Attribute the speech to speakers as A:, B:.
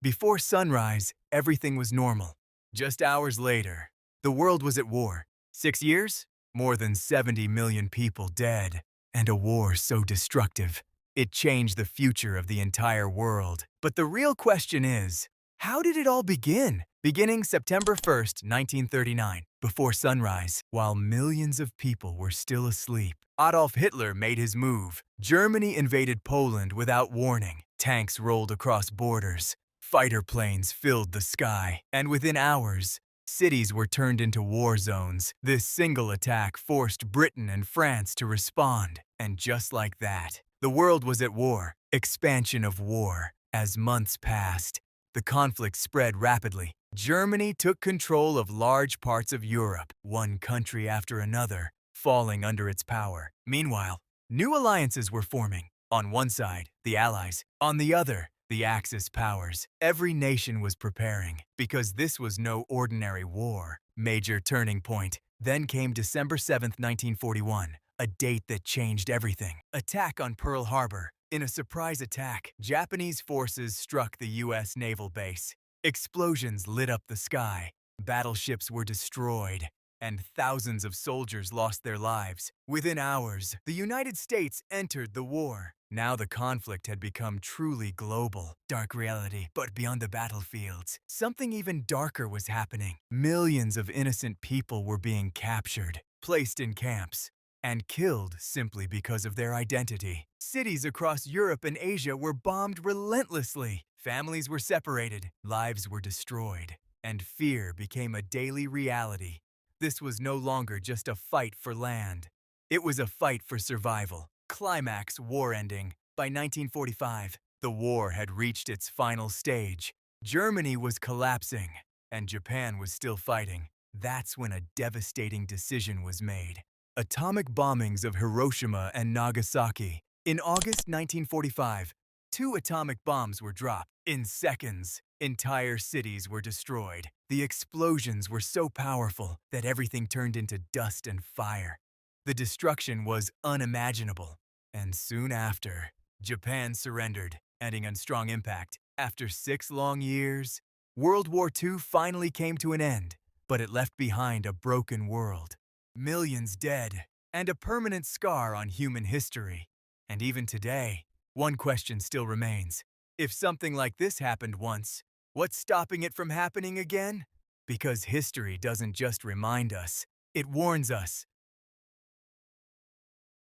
A: Before sunrise, everything was normal. Just hours later, the world was at war. 6 years? More than 70 million people dead. And a war so destructive. It changed the future of the entire world. But the real question is, how did it all begin? Beginning September 1st, 1939, before sunrise, while millions of people were still asleep, Adolf Hitler made his move. Germany invaded Poland without warning. Tanks rolled across borders. Fighter planes filled the sky, and within hours, cities were turned into war zones. This single attack forced Britain and France to respond. And just like that, the world was at war. Expansion of war. As months passed, the conflict spread rapidly. Germany took control of large parts of Europe, one country after another, falling under its power. Meanwhile, new alliances were forming. On one side, the Allies. On the other, the Axis powers. Every nation was preparing, because this was no ordinary war. Major turning point. Then came December 7th, 1941, a date that changed everything. Attack on Pearl Harbor. In a surprise attack, Japanese forces struck the U.S. naval base. Explosions lit up the sky. Battleships were destroyed, and thousands of soldiers lost their lives. Within hours, the United States entered the war. Now the conflict had become truly global. Dark reality. But beyond the battlefields, something even darker was happening. Millions of innocent people were being captured, placed in camps, and killed simply because of their identity. Cities across Europe and Asia were bombed relentlessly. Families were separated, lives were destroyed, and fear became a daily reality. This was no longer just a fight for land. It was a fight for survival. Climax war ending. By 1945, the war had reached its final stage. Germany was collapsing, and Japan was still fighting. That's when a devastating decision was made. Atomic bombings of Hiroshima and Nagasaki. In August 1945, 2 atomic bombs were dropped. In seconds, entire cities were destroyed. The explosions were so powerful that everything turned into dust and fire. The destruction was unimaginable. And soon after, Japan surrendered, ending on strong impact. After 6 long years, World War II finally came to an end, but it left behind a broken world. Millions dead, and a permanent scar on human history. And even today, one question still remains. If something like this happened once, what's stopping it from happening again? Because history doesn't just remind us, it warns us.